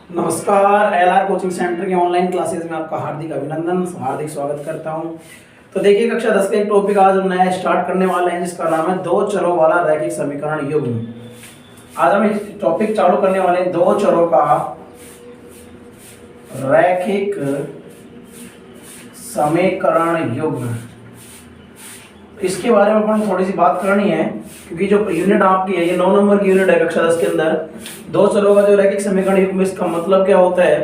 नमस्कार। LR coaching centre के online classes में आपका हार्दिक अभिनंदन, हार्दिक स्वागत करता हूं। तो देखिए, कक्षा 10 का एक टॉपिक आज हम नया स्टार्ट करने वाले हैं जिसका नाम है दो चरों वाला रैखिक समीकरण युग्म। आज हम इस टॉपिक चालू करने वाले हैं दो चरों का रैखिक समीकरण युग्म। इसके बारे में अपन थोड़ी सी बात करनी है क्योंकि जो यूनिट आपकी है ये 9 नंबर की यूनिट है कक्षा 10 के अंदर। दो चरों का जो रैखिक समीकरण युग्म, इसका मतलब क्या होता है,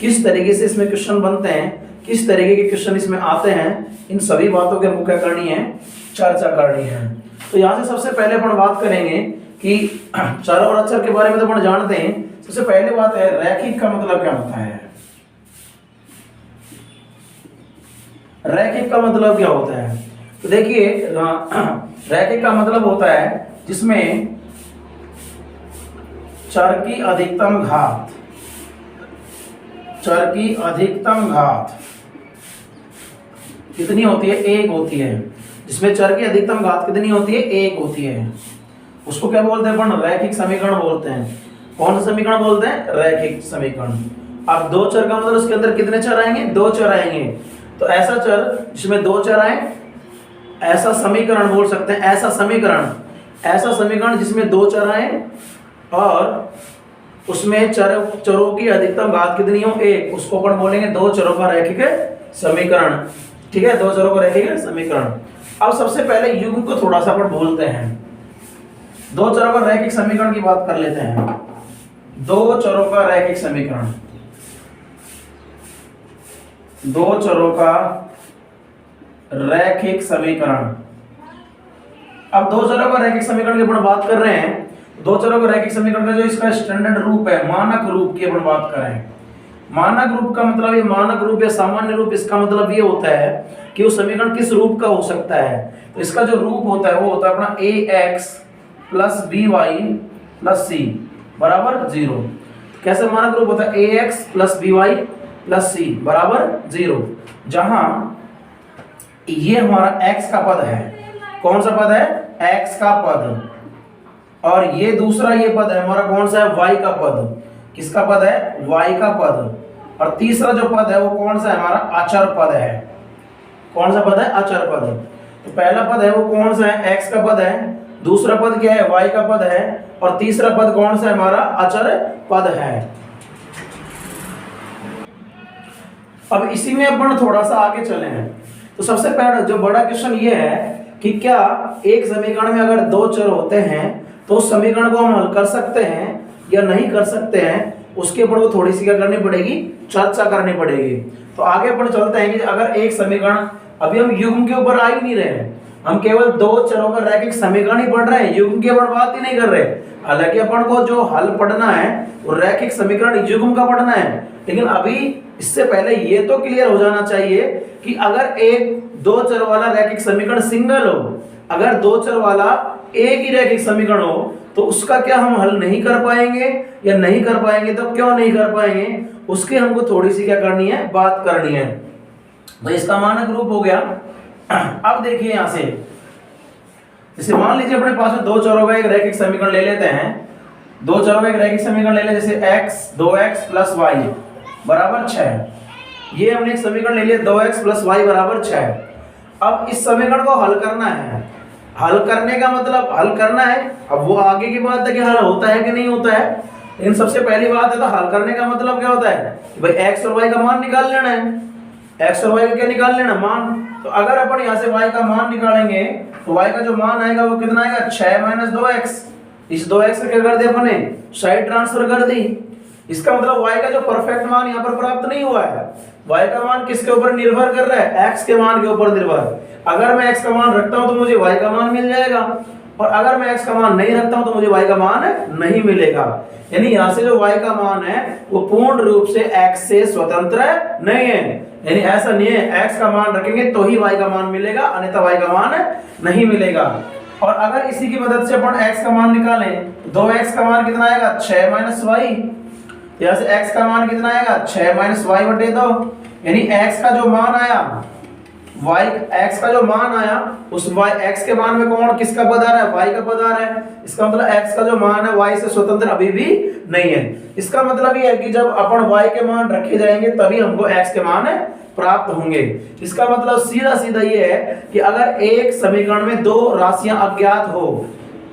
किस तरीके से इसमें क्वेश्चन बनते हैं, किस तरीके के क्वेश्चन इसमें आते हैं, इन सभी बातों के हमको क्या करनी है, चर्चा करनी है। तो यहाँ से सबसे पहले अपन बात करेंगे कि चर और अचर के बारे में तो अपन जानते हैं। सबसे पहले बात है रैखिक का मतलब क्या होता है। रैखिक का मतलब क्या होता है, तो देखिए रैखिक का मतलब होता है जिसमें चर की अधिकतम घात कितनी होती है, एक होती है। जिसमें चर की अधिकतम घात कितनी होती है, एक होती है, उसको क्या बोलते हैं अपन, रैखिक समीकरण बोलते हैं। कौन सा समीकरण बोलते हैं, रैखिक समीकरण। अब दो चर का मतलब उसके अंदर कितने चर आएंगे, दो चर आएंगे। तो ऐसा चर जिसमें दो चर आए ऐसा समीकरण बोल सकते हैं। ऐसा समीकरण जिसमें दो चर आए और उसमें चरों की अधिकतम घात कितनी हो, एक, उसको अपन बोलेंगे दो चरों का रैखिक समीकरण। ठीक है, दो चरों का रैखिक समीकरण। अब सबसे पहले युग्म को थोड़ा सा अपन बोलते हैं। दो चरों का रैखिक समीकरण की बात कर लेते हैं। दो चरों का रैखिक समीकरण, दो चरों का रैखिक समीकरण। अब दो चरों का रैखिक समीकरण की अपन बात कर रहे हैं। दो चरों का रैखिक समीकरण का जो इसका स्टैंडर्ड रूप है, मानक रूप की अपन बात करें। मानक रूप का मतलब, ये मानक रूप या सामान्य रूप, इसका मतलब ये होता है कि वो समीकरण किस रूप का हो सकता है। तो इसका जो रूप होता है वो होता है अपना ax + by + c बराबर 0। कैसे मानक रूप होता है, ax + by + c बराबर 0, जहां ये हमारा x का पद है। कौन सा पद है, x का पद। और ये दूसरा ये पद है हमारा, कौन सा है, y का पद। किसका पद है, y का पद। और तीसरा जो पद है वो कौन सा है, हमारा अचर पद है। कौन सा पद है, अचर पद। तो पहला पद है वो कौन सा है, x का पद है। दूसरा पद क्या है, y का पद है। और तीसरा पद कौन सा है, हमारा अचर पद है। अब इसी में अपन थोड़ा सा आगे चले हैं। तो सबसे पहले जो बड़ा क्वेश्चन ये है कि क्या एक समीकरण में अगर दो चर होते हैं तो उस समीकरण को हम हल कर सकते हैं या नहीं कर सकते हैं, उसके ऊपर वो थोड़ी सी क्या करनी पड़ेगी, चर्चा करनी पड़ेगी। तो आगे अपन चलते हैं कि अगर एक समीकरण, अभी हम युग्म के ऊपर आ ही नहीं रहे हैं, हम केवल दो चरों का रैखिक समीकरण ही पढ़ रहे हैं, युग्म की ऊपर बात ही नहीं कर रहे। हालांकि अपन को जो हल पढ़ना है वो रैखिक समीकरण युग्म का पढ़ना है, लेकिन अभी इससे पहले ये तो क्लियर हो जाना चाहिए कि अगर एक दो चर वाला रैखिक समीकरण सिंगल हो, अगर दो चर वाला एक ही रैखिक समीकरण हो तो उसका क्या हम हल नहीं कर पाएंगे, या नहीं कर पाएंगे तो क्यों नहीं कर पाएंगे, उसके हमको थोड़ी सी क्या करनी है, बात करनी है। तो इसका मानक रूप हो गया। अब देखिए यहां से, जैसे मान लीजिए अपने पास में दो चरों का एक रैखिक समीकरण ले लेते हैं। दो चरों का एक रैखिक समीकरण ले लें, जैसे x 2x + y बराबर 6। ये हमने एक समीकरण ले लिया 2x + y बराबर 6। अब इस समीकरण को हल करना है। हल करने का मतलब हल करना है, अब वो आगे की बात है कि हल होता है कि नहीं होता है। लेकिन सबसे पहली बात है तो हल करने का मतलब क्या होता है कि भाई x और y का मान निकाल लेना है। x और y का क्या निकाल लेना, मान। तो अगर अपन यहाँ से y का मान निकालेंगे तो y का जो मान आएगा वो कितना आएगा, 6 - 2x। इस 2x का क्या कर दिया अपने, साइड ट्रांसफर कर दी। इसका मतलब y का जो परफेक्ट मान यहाँ पर प्राप्त नहीं हुआ है। y का मान किसके ऊपर निर्भर कर रहा है, x के मान के ऊपर निर्भर। अगर मैं x का मान रखता हूं तो मुझे y का मान मिल जाएगा, और अगर मैं x का मान नहीं रखता हूं तो मुझे y का मान नहीं मिलेगा। यानी यहाँ से जो y का मान है वो पूर्ण रूप से x से स्वतंत्र नहीं है। यानी ऐसा नहीं है x का मान रखेंगे तो ही y का मान मिलेगा, अन्यथा y का मान नहीं मिलेगा। और अगर इसी की मदद से अपन x का मान निकालें तो 2x का मान कितना आएगा, 6 - y। यहाँ से x का मान कितना आएगा, 6 - y/2। यानी x का जो मान आया y x का जो मान आया उस y x के मान में कौन किसका पद आ रहा है, y का पद आ रहा है। इसका मतलब x का जो मान है y से स्वतंत्र अभी भी नहीं है। इसका मतलब ये है कि जब अपन y के मान रखे जाएंगे तभी हमको x के मान प्राप्त होंगे। इसका मतलब सीधा सीधा ये है कि अगर एक समीकरण में दो राशियां अज्ञात हो,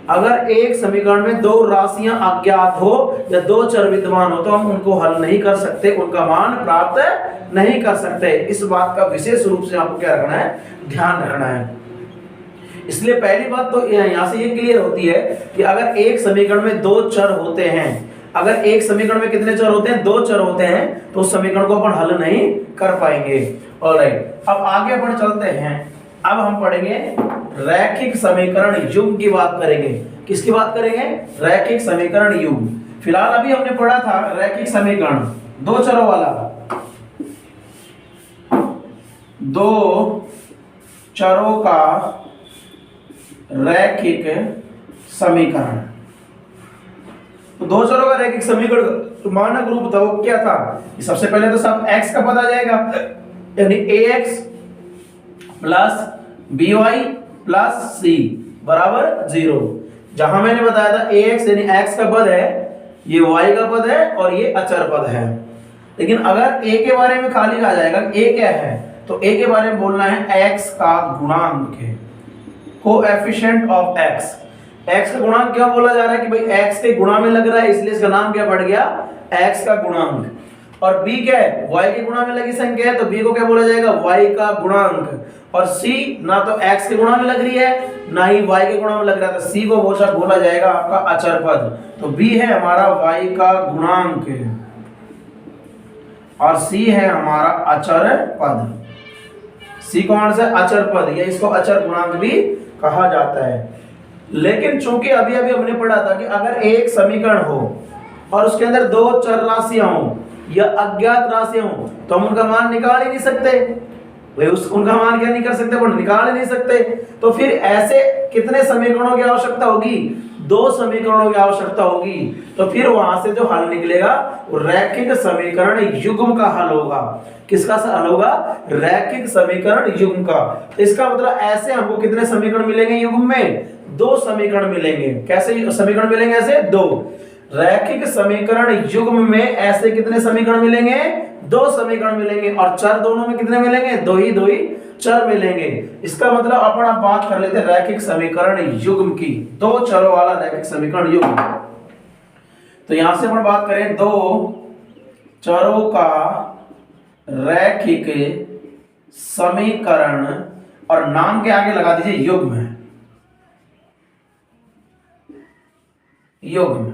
अगर एक समीकरण में दो राशियां अज्ञात हो या दो चर विद्यमान हो तो हम उनको हल नहीं कर सकते, उनका मान प्राप्त नहीं कर सकते। इस बात का विशेष रूप से आपको क्या रखना है, ध्यान रखना है। इसलिए पहली बात तो यहां से ये क्लियर होती है कि अगर एक समीकरण में दो चर होते हैं, अगर एक समीकरण में कितने चर होते हैं, दो चर होते हैं, तो उस समीकरण को अपन हल नहीं कर पाएंगे। ऑलराइट, अब आगे अपन चलते हैं। अब हम पढ़ेंगे रैखिक समीकरण युग्म की बात करेंगे। किसकी बात करेंगे, रैखिक समीकरण युग्म। फिलहाल अभी हमने पढ़ा था रैखिक समीकरण दो चरों वाला, दो चरों का रैखिक समीकरण। तो दो चरों का रैखिक समीकरण मानक रूप था वो क्या था, सबसे पहले तो सब x का पद आ जाएगा, यानी ax plus by plus c बराबर 0। जहां मैंने बताया था ax यानी x का पद है, ये y का पद है और ये अचर पद है। लेकिन अगर a के बारे में खाली कहा जाएगा a क्या है, तो a के बारे में बोलना है x का गुणांक है, कोएफिशिएंट ऑफ x। x का गुणांक क्या बोला जा रहा है कि भाई x के गुणा में लग रहा है, इसलिए इसका नाम क्या पड़ गया, x का गुणांक। और b क्या है, y के गुणा में लगी संख्या है, तो b को क्या बोला जाएगा, y का गुणांक। और c ना तो x के गुणा में लग रही है ना ही y के गुणा में लग रहा है, तो c को बोला जाएगा आपका अचर पद। तो b है हमारा y का गुणांक और c है हमारा अचर पद। c कौन सा, अचर पद, या इसको अचर गुणांक भी कहा जाता है। लेकिन चूंकि अभी अभी हमने पढ़ा था कि अगर एक समीकरण हो और उसके अंदर दो चर राशियां हो या अज्ञात राशियां हो तो हम उनका मान निकाल ही नहीं सकते। भाई उनका मान क्या नहीं कर सकते, पर निकाल ही नहीं सकते। तो फिर ऐसे कितने समीकरणों की आवश्यकता होगी, दो समीकरणों की आवश्यकता होगी। तो फिर वहां से जो हल निकलेगा वो रैखिक समीकरण युग्म का हल होगा। किसका हल होगा, रैखिक समीकरण युग्म का। तो इसका मतलब ऐसे हमको कितने समीकरण मिलेंगे युग्म में, दो समीकरण मिलेंगे। कैसे समीकरण मिलेंगे, ऐसे दो। रैखिक समीकरण युग्म में ऐसे कितने समीकरण मिलेंगे, दो समीकरण मिलेंगे। और चर दोनों में कितने मिलेंगे, दो ही चर मिलेंगे। इसका मतलब अपन आप बात कर लेते हैं रैखिक समीकरण युग्म की, दो चरों वाला रैखिक समीकरण युग्म। तो यहां से अपन बात करें दो चरों का रैखिक समीकरण, और नाम के आगे लगा दीजिए युग्म है, युग्म।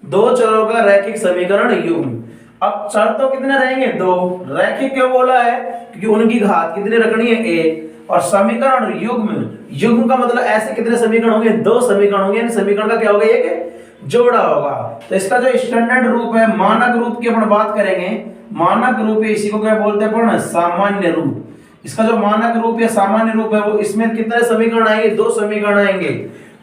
दो चरों का रैखिक समीकरण युग्म। अब चर तो कितने रहेंगे, दो। रैखिक क्यों बोला है, क्योंकि उनकी घात कितनी रखनी है, एक। और समीकरण युग्म, युग्म का मतलब ऐसे कितने समीकरण होंगे, दो समीकरण होंगे। यानी समीकरण का क्या होगा, एक जोड़ा होगा। तो इसका जो स्टैंडर्ड रूप है, मानक रूप की अपन बात करेंगे। मानक रूप है, इसी को क्या बोलते हैं अपन, सामान्य रूप। इसका जो मानक रूप या सामान्य रूप है वो इसमें कितने समीकरण आएंगे, दो समीकरण आएंगे।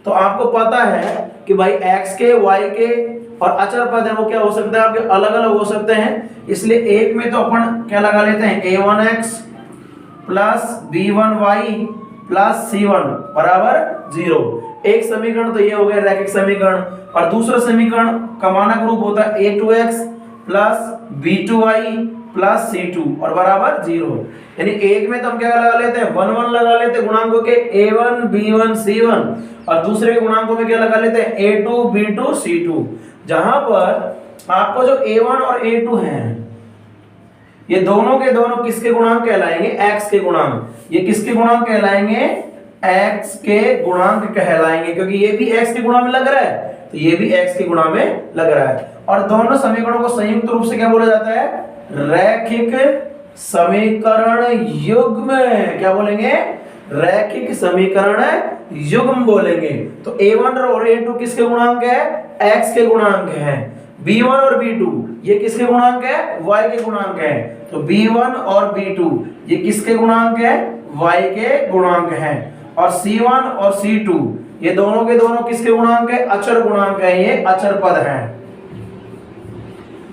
तो आपको पता है कि भाई x के y के और अचर पद है वो क्या हो सकता है, आपके अलग अलग हो सकते हैं। इसलिए एक में तो अपन क्या लगा लेते हैं, a1x plus b1y plus c1 बराबर 0। एक समीकरण तो ये हो गया रैखिक समीकरण। और दूसरा समीकरण का मानक रूप होता है a2x plus b2y plus c2 और बराबर 0। यानी एक में तो हम क्या लगा लेते हैं, 1 1 लगा लेते हैं गुणांकों के, a1 b1 c1। और दूसरे गुणांकों में क्या लगा लेते हैं, a2 b2 c2। जहां पर आपको जो a1 और a2 हैं ये दोनों के दोनों किसके गुणांक कहलाएंगे, x के गुणांक। ये किसके गुणांक कहलाएंगे, x के गुणांक कहलाएंगे, क्योंकि ये भी x के गुणा में लग रहा है तो ये भी x के गुणा में लग रहा है। और दोनों समीकरणों को संयुक्त रूप से क्या बोला जाता है, रैखिक समीकरण युग्म। क्या बोलेंगे, रैखिक समीकरण युग्म बोलेंगे। तो a1 और a2 किसके गुणांक है, x के गुणांक है। b1 और b2 ये किसके गुणांक है, y के गुणांक है। तो b1 और b2 ये किसके गुणांक है, y के गुणांक है। और c1 और c2 ये दोनों के दोनों किसके गुणांक है, अचर गुणांक है। ये अचर पद है,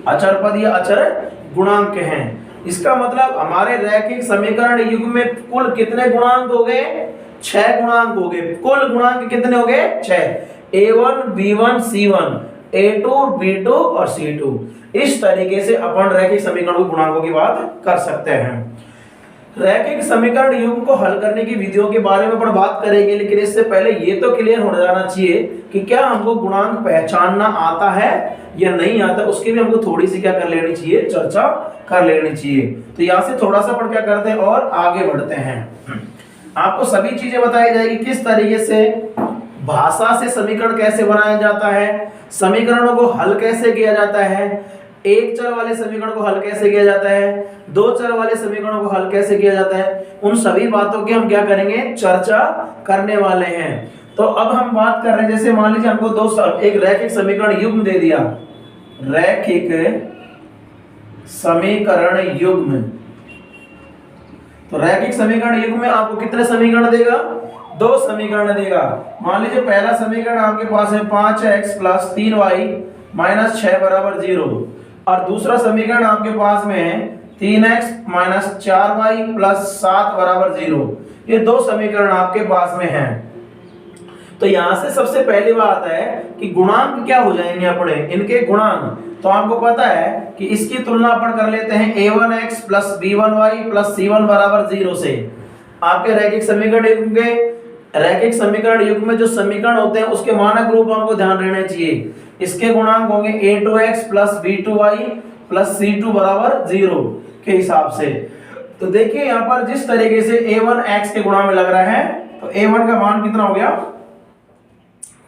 अचर पद या अचर गुणांक हैं। इसका मतलब हमारे रैखिक समीकरण युग्म में कुल कितने गुणांक हो गए? 6 गुणांक हो गए। कुल गुणांक कितने हो गए? 6। a1 b1 c1 a2 b2 और c2। इस तरीके से अपन रैखिक समीकरण गुणांकों की बात कर सकते हैं। रैखिक समीकरण युग्म को हल करने की विधियों के बारे में अपन बात करेंगे, लेकिन इससे पहले ये तो क्लियर हो जाना चाहिए कि क्या हमको गुणांक पहचानना आता है या नहीं आता, उसकी भी हमको थोड़ी सी क्या कर लेनी चाहिए, चर्चा कर लेनी चाहिए। तो यहाँ से थोड़ा सा अपन क्या करते हैं और आगे बढ़ते हैं। आपको सभी चीजें बताई जाएगी, किस तरीके से भाषा से समीकरण कैसे बनाया जाता है, समीकरणों को हल कैसे किया जाता है, एक चर वाले समीकरण को हल कैसे किया जाता है, दो चर वाले समीकरणों को हल कैसे किया जाता है, उन सभी बातों की हम क्या करेंगे, चर्चा करने वाले हैं। तो अब हम बात कर रहे हैं, जैसे मान लीजिए हमको एक रैखिक समीकरण युग्म दे दिया, रैखिक समीकरण युग्म। तो रैखिक समीकरण युग्म में आपको कितने समीकरण देगा? 2 समीकरण देगा। मान लीजिए पहला समीकरण आपके पास है 5x + 3y - 6 = 0, और दूसरा समीकरण आपके पास में है 3x - 4y + 7 = 0। ये 2 समीकरण आपके पास में हैं। तो यहां से सबसे पहली बात है कि गुणांक क्या हो जाएंगे अपने, इनके गुणांक। तो आपको पता है कि इसकी तुलना अपन कर लेते हैं a1x + b1y + c1 = 0 से। आपके रैखिक समीकरण युग्म के रैखिक समीकरण युग्म में जो समीकरण होते हैं उसके मानक रूप हमको ध्यान रहने चाहिए। इसके गुणांक होंगे a2x + b2y + c2 = 0 के हिसाब से। तो देखिए यहाँ पर जिस तरीके से a1x के गुणा में लग रहा है, तो a1 का मान कितना हो गया?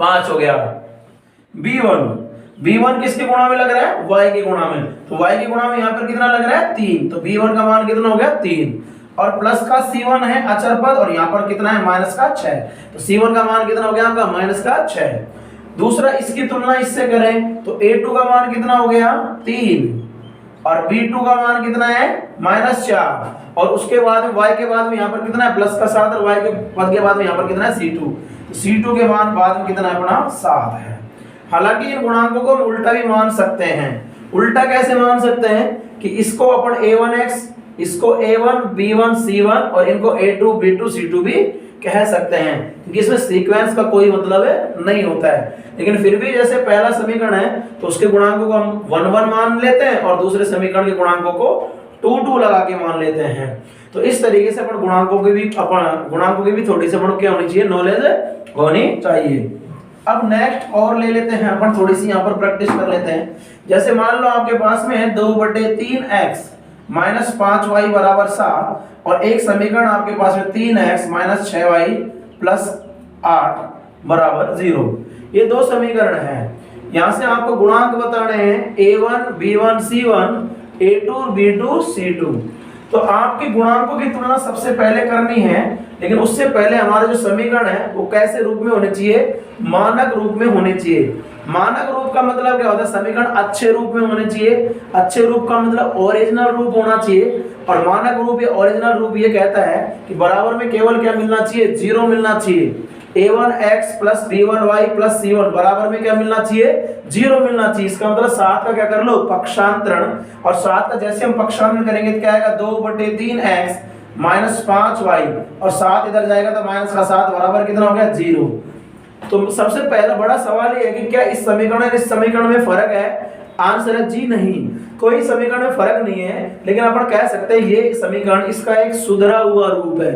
5 हो गया। b1 किसके गुणा में लग रहा है? y के गुणा में। तो y के गुणा में यहाँ पर कितना लग रहा है? 3। तो b1 का मान कितना हो गया? 3। और प्लस का c1 है अचर पद, और यहाँ पर कितना है? -6। तो c1 का मान कितना हो गया आपका? -6। दूसरा, इसकी तुलना इससे करें तो a2 का मान कितना हो गया? 3। और b2 का मान कितना है? -4। और उसके बाद में y के बाद में यहाँ पर कितना है? +7। और y के पद के बाद में यहाँ पर कितना है? c2। तो c2 के मान बाद में कितना है अपना? 7 है। हालांकि इन गुणांकों को हम उल्टा भी मान सकते हैं। उल्टा कैसे मान सकते हैं कि इसको अपन a1x, इसको a1 b1 c1 और इनको a2 b2 c2 भी कह सकते हैं, क्योंकि इसमें सीक्वेंस का कोई मतलब नहीं होता है। लेकिन फिर भी जैसे पहला समीकरण है तो उसके गुणांकों को हम 1 1 मान लेते हैं और दूसरे समीकरण के गुणांकों को 2 2 लगा के मान लेते हैं। तो इस तरीके से अपन गुणांकों की भी थोड़ी सी अपन क्या होनी चाहिए, नॉलेज होनी चाहिए। अब नेक्स्ट और ले लेते हैं अपन, थोड़ी सी यहाँ पर प्रैक्टिस कर लेते हैं। जैसे मान लो आपके पास में है 2/3x - 5y = 7, और एक समीकरण आपके पास में 3x - 6y + 8 = 0। ये 2 समीकरण हैं। यहाँ से आपको गुणांक बताने हैं a1 b1 c1 a2 b2 c2। तो आपके गुणांकों की तुलना सबसे पहले करनी है, लेकिन उससे पहले हमारे जो समीकरण है वो कैसे रूप में होने चाहिए? मानक रूप में होने चाहिए। मानक रूप का मतलब क्या होता है? समीकरण अच्छे रूप में होने चाहिए। अच्छे रूप का मतलब ओरिजिनल रूप होना चाहिए। और मानक रूप या ओरिजिनल रूप ये कहता है कि बराबर में केवल क्या मिलना चाहिए? 0 मिलना चाहिए। a1x + b1y + c1 बराबर में क्या मिलना चाहिए? 0 मिलना चाहिए। इसका मतलब 7 का क्या कर लो? पक्षांतरण। और 7 का जैसे हम पक्षांतरण करेंगे तो क्या आएगा? 2/3x - 5y, और 7 इधर जाएगा तो -7 बराबर कितना हो गया? 0। तो सबसे पहला बड़ा सवाल ये है कि क्या इस समीकरण में फर्क है? आंसर है जी नहीं, कोई समीकरण में फर्क नहीं है। लेकिन अपन कह सकते हैं ये समीकरण इसका एक सुधरा हुआ रूप है।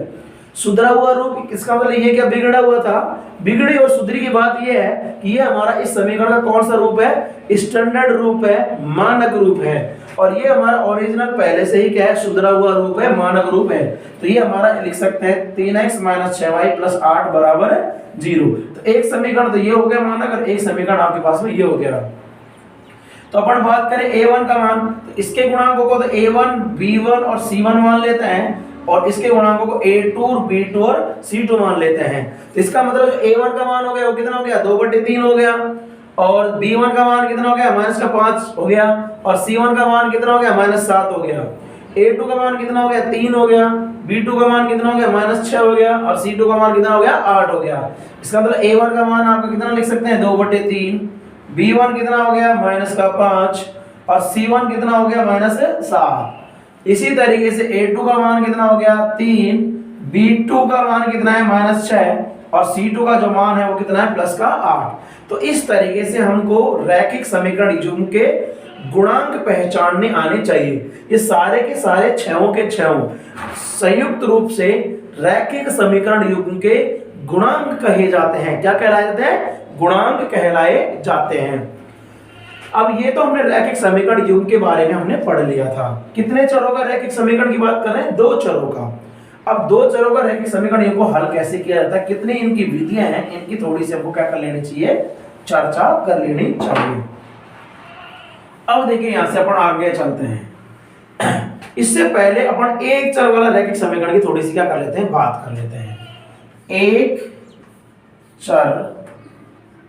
सुधरा हुआ रूप, इसका मतलब ये क्या? बिगड़ा हुआ था। बिगड़ी और सुधरी की बात ये है कि ये हमारा इस समीकरण का कौन सा रूप है? स्टैंडर्ड रूप है, मानक रूप है। और ये हमारा ओरिजिनल पहले से ही क्या है? सुधरा हुआ रूप है, मानक रूप है। तो ये हमारा लिख सकते हैं 3x - 6y + 8 = 0। तो एक समीकरण तो ये हो गया मानक, और एक समीकरण आपके पास में ये हो गया। तो अपन बात करें a1 का मान, तो इसके गुणांकों को तो a1 b1 और c1 मान लेते हैं, और इसके गुणांकों को a2 b2 और c2 मान लेते हैं। तो इसका मतलब जो a1 का मान हो गया वो कितना हो गया? 2/3 हो गया। और b1 का मान कितना हो गया? -5 हो गया। और c1 का मान कितना हो गया? -7 हो गया। a2 का मान कितना हो गया? 3 हो गया। b2 का मान कितना हो गया? -6 हो गया। और c2 का मान कितना हो गया? 8 हो गया। इसका मतलब a1 का मान आपका कितना लिख सकते हैं? 2/3। b1 कितना हो गया? -5। और c1 कितना हो गया? -7। इसी तरीके से a2 का मान कितना हो गया 3, b2 का मान कितना है -6 और c2 का जो मान है वो कितना है +8। तो इस तरीके से हमको रैखिक समीकरण युग्म के गुणांक पहचानने आने चाहिए। ये सारे के सारे छहों के छहों संयुक्त रूप से रैखिक समीकरण युग्म के गुणांक कहे जाते हैं। क्या कहलाए जाते हैं? गुणांक कहलाए जाते हैं। अब ये तो हमने रैखिक समीकरण युग्म के बारे में हमने पढ़ लिया था। कितने चरों का रैखिक समीकरण की बात कर रहे हैं? 2 चरों का। अब 2 चरों का रैखिक समीकरण युग्म को हल कैसे किया जाता है, कितनी इनकी विधियां हैं, इनकी थोड़ी सी हमको क्या कर लेनी चाहिए, चर्चा कर लेनी चाहिए। अब देखिए यहां से अपन आगे चलते हैं। इससे पहले अपन एक चर वाला रैखिक समीकरण की थोड़ी सी क्या कर लेते हैं, बात कर लेते हैं। एक चर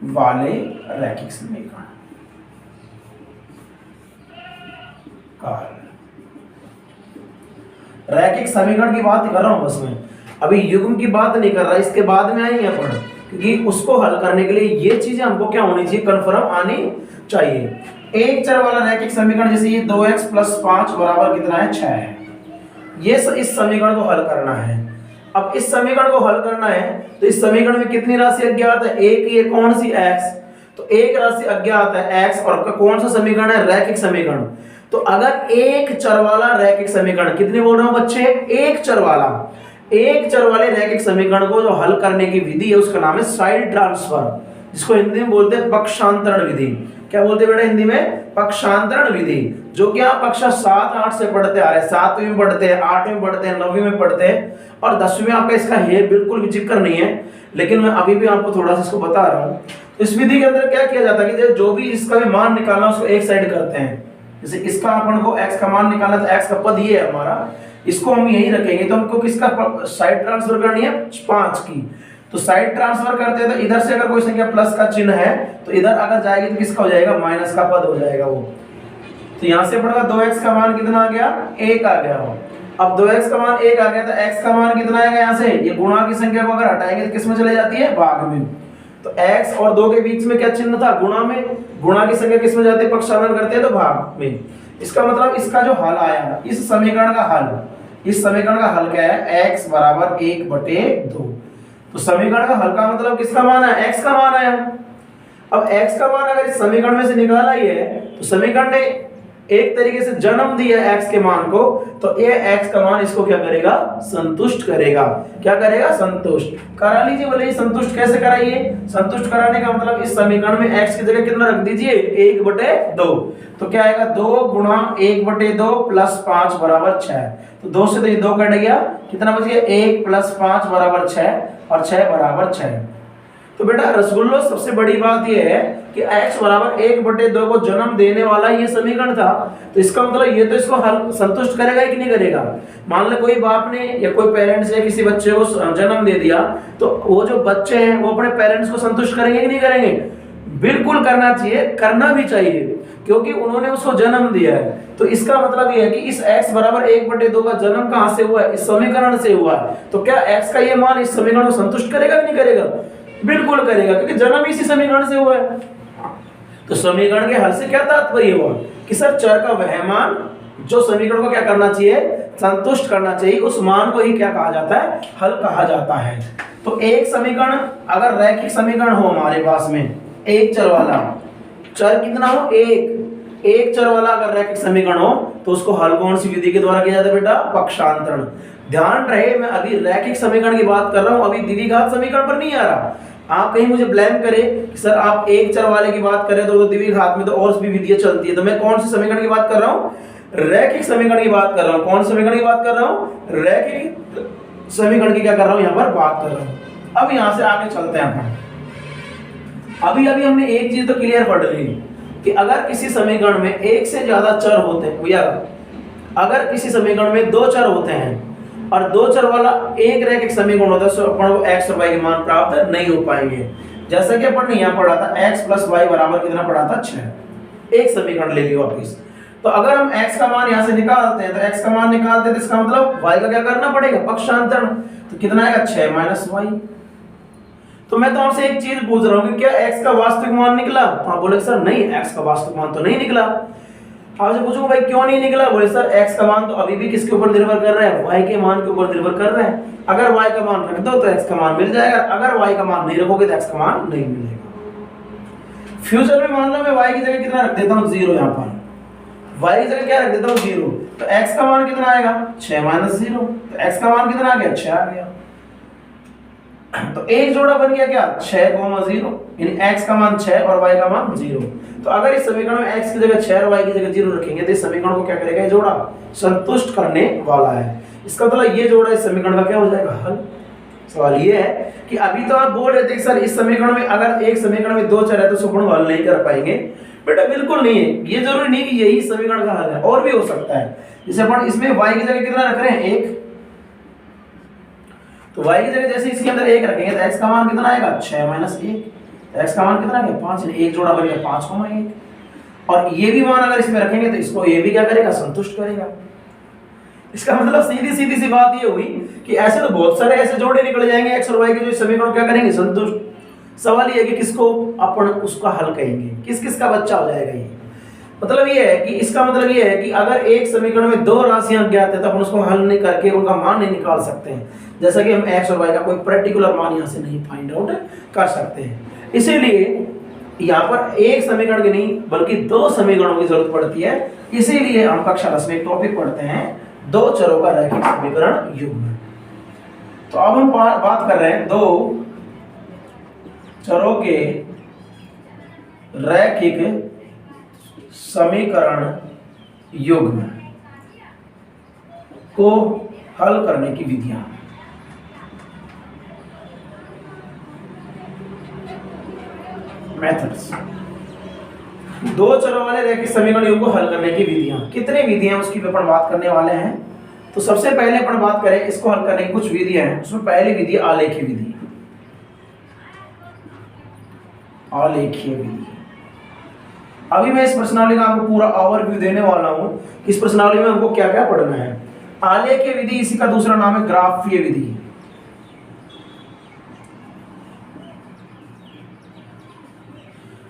वाले रैखिक समीकरण रैखिक समीकरण की बात कर रहा हूं बस मैं, अभी युग्म की बात नहीं कर रहा, इसके बाद में आएंगे अपन, क्योंकि उसको हल करने के लिए ये चीजें हमको क्या होनी चाहिए, कन्फर्म आनी चाहिए। एक चर वाला रैखिक समीकरण जैसे ये 2x + 5 बराबर कितना है 6 है, ये इस समीकरण को हल करना है। अब इस समीकरण को हल करना है तो इस समीकरण में कितनी राशि अज्ञात है, एक ये कौन सी x, तो एक राशि अज्ञात है x, और कौन सा समीकरण है, रैखिक समीकरण। तो अगर एक चर वाला रैखिक समीकरण, कितने बोल रहा हूं बच्चे, एक चर वाले रैखिक समीकरण को जो हल करने की विधि है उसका नाम है साइड ट्रांसफर, जिसको हिंदी में बोलते हैं पक्षांतरण विधि। क्या बोलते हैं बेटा हिंदी में? पक्षांतरण विधि। जो कि आप कक्षा 7, 8 से पढ़ते आ रहे हैं, 7वीं में पढ़ते हैं, 8वीं में पढ़ते हैं, 9वीं में पढ़ते हैं, और 10वीं में आपका इसका है बिल्कुल भी जिक्र नहीं है, लेकिन मैं अभी भी आपको थोड़ा सा इसको बता रहा हूँ। इस विधि के अंदर क्या किया जाता है कि जो भी इसका भी मान निकालना उसको एक साइड करते हैं। जैसे इसका अपन को x का मान निकालना, तो x का पद ये है हमारा, इसको हम यही रखेंगे, तो हमको किसका साइड ट्रांसफर करनी है, 5 की। तो साइड ट्रांसफर करते हैं तो इधर से अगर कोई संख्या प्लस का चिन्ह है तो इधर अगर जाएगी तो किसका हो जाएगा, माइनस का पद हो जाएगा वो। तो यहां से पड़ेगा 2x का मान कितना आ गया, 1 आ गया हो। अब 2x का मान 1 आ गया तो x का मान कितना आएगा, यहां से ये गुणा की संख्या को अगर हटाएंगे तो किसमें चले जाती है, भाग में। तो x और 2 के बीच में क्या चिन्ह था, गुणा में, गुणा की संख्या किसमें जाती है, पक्षांतर करते हैं तो भाग में। इसका मतलब इसका जो हल आया, इस समीकरण का हल, इस समीकरण का हल क्या है, x बराबर 1/2। तो समीकरण का हल का मतलब किसका मान है, x का मान आया। अब x का मान अगर इस समीकरण में से निकाला ही है तो समीकरण ने एक तरीके से जन्म दिया x के मान को, तो ये x का मान इसको क्या करेगा, संतुष्ट करेगा। क्या करेगा, संतुष्ट करा लीजिए। बोले संतुष्ट कैसे कराइए, संतुष्ट कराने का मतलब इस समीकरण में x की जगह कितना रख दीजिए, 1/2। तो क्या आएगा, 2 × 1/2 + 5 = 6। तो 2 से तो ये 2 कट गया, कितना बच गया, 1 + 5 = 6 और 6 = 6। तो बेटा रसगुल्लो सबसे बड़ी बात यह है कि x = 1/2 को जन्म देने वाला ये समीकरण था, तो इसका मतलब ये तो इसको हल संतुष्ट करेगा कि नहीं करेगा। मान लो कोई बाप ने या कोई पेरेंट्स ने किसी बच्चे को जन्म दे दिया, तो वो जो बच्चे हैं वो अपने पेरेंट्स को संतुष्ट करेंगे कि नहीं करेंगे, बिल्कुल करना चाहिए, करना भी चाहिए, क्योंकि उन्होंने उसको जन्म दिया है। तो इसका मतलब ये है कि इस x = 1/2 का जन्म कहां से हुआ है, इस समीकरण से हुआ है। तो क्या x का ये मान इस समीकरण को संतुष्ट करेगा कि नहीं करेगा, बिल्कुल करेगा, क्योंकि जन्म इसी समीकरण से हुआ है। तो समीकरण के हल से क्या तात्पर्य हुआ कि सर चर का वह मान जो समीकरण को क्या करना चाहिए, संतुष्ट करना चाहिए, उस मान को ही क्या कहा जाता है, हल कहा जाता है। तो एक समीकरण अगर रैखिक समीकरण हो हमारे पास में, एक चर वाला, चर कितना हो, एक चर वाला अगर रैखिक समीकरण हो तो उसको हल कौन सी विधि के द्वारा किया जाता है बेटा, पक्षांतरण। ध्यान रहे मैं अभी रैखिक समीकरण की बात कर रहा हूं, अभी द्विघात समीकरण पर नहीं आ रहा। आप कहीं मुझे ब्लेम करें कि सर आप एक चर वाले की बात कर रहे हो तो द्विघात में तो और भी विधियां चलती है, तो मैं कौन से समीकरण की बात कर रहा हूं, रैखिक समीकरण की बात कर रहा हूं। कौन समीकरण की बात कर रहा हूं, रैखिक समीकरण की क्या कर रहा हूं, यहां पर बात कर रहा हूं। अब यहां से आगे चलते हैं। अभी हमने एक चीज तो क्लियर पढ़ ली कि अगर किसी समीकरण में एक से ज्यादा चर होते हैं, या अगर किसी समीकरण में 2 चर होते हैं और 2 चर वाला एक रैखिक समीकरण होता है, तो अपन को x और y के मान प्राप्त नहीं हो पाएंगे। जैसा कि अपन ने यहाँ पढ़ा था x + y बराबर कितना पढ़ा था, 6। एक समीकरण ले लियो वापिस। तो अगर हम x का मान यहाँ से निकालते हैं, तो x का मान निकालते हैं तो इसका मतलब y का क्या करना पड़ेगा, पक्षांतरण। तो कितना आएगा, 6 - y। तो मैं तो आपसे एक चीज पूछ रहा हूँ कि क्या x का वास्तविक मान निकला, तो आप बोले सर नहीं, x का वास्तविक मान तो नहीं निकला। आपसे पूछूंगा भाई क्यों नहीं निकला, बोले सर x का मान तो अभी भी किसके ऊपर निर्भर कर रहा है, y के मान के ऊपर निर्भर कर रहा है। अगर y का मान रख दो तो x का मान मिल जाएगा, अगर y का मान नहीं रखोगे तो x का मान नहीं मिलेगा। फ्यूचर में मान लो मैं y की जगह कितना रख देता हूँ 0, यहाँ पर y की जगह क्या रख देता हूँ 0, तो x का मान कितना आएगा 6 - 0, तो x का मान कितना आ गया 6 आ गया। तो एक जोड़ा बन गया क्या 6, 0, यानी x का मान 6 और y का मान 0। तो अगर इस समीकरण में x की जगह 6 और y की जगह 0 रखेंगे तो इस समीकरण को क्या करेगा, ये जोड़ा संतुष्ट करने वाला है। इसका मतलब ये जोड़ा इस समीकरण का क्या हो जाएगा, हल। सवाल ये है कि अभी तो आप बोल रहे थे कि सर इस समीकरण में अगर एक समीकरण में दो चर है तो उसको हम हल नहीं कर पाएंगे। बेटा बिल्कुल नहीं है, ये जरूरी नहीं कि यही समीकरण का हल है, और भी हो सकता है। जैसे अपन इसमें y की जगह कितना रख रहे हैं 1, तो y की जगह जैसे इसके अंदर 1 रखेंगे तो x का मान कितना आएगा 6 - 1, तो x का मान कितना है 5, एक जोड़ा बन गया 5,1। और ये भी मान अगर इसमें रखेंगे तो इसको ये भी क्या करेगा, संतुष्ट करेगा। इसका मतलब सीधी सी बात ये हुई कि ऐसे तो बहुत सारे ऐसे जोड़े निकल जाएंगे x और y के, जो समीकरण क्या करेंगे, संतुष्ट। सवाल ये है कि किसको अपन उसका हल कहेंगे, किस किस का बच्चा हो जाएगा ये। मतलब ये है कि इसका मतलब ये है कि अगर एक समीकरण में दो राशियां ज्ञात है तो अपन उसको हल नहीं करके उनका मान नहीं निकाल सकते हैं, जैसा कि हम x और y का कोई पर्टिकुलर मान यहाँ से नहीं फाइंड आउट कर सकते हैं। इसीलिए यहाँ पर एक समीकरण की नहीं बल्कि दो समीकरणों की जरूरत पड़ती है। इसीलिए हम कक्षा 10 में एक टॉपिक पढ़ते हैं, दो चरों का रैखिक समीकरण युग्म। तो अब हम बात कर रहे हैं दो चरों के रैखिक समीकरण युग्म को हल करने की विधियां। मेथड्स, दो चरों वाले रैखिक समीकरण युग्म को हल करने की विधियां। कितनी विधियां उसकी अपन बात करने वाले हैं। तो सबसे पहले अपन बात करें इसको हल करने की कुछ विधियां हैं। उसमें पहली विधि आलेखीय विधि। आलेखीय विधि, अभी मैं इस प्रश्नावली का आपको पूरा ओवरव्यू देने वाला हूं कि इस प्रश्नावली में हमको क्या क्या पढ़ना है। आलेखीय विधि, इसी का दूसरा नाम है ग्राफीय विधि।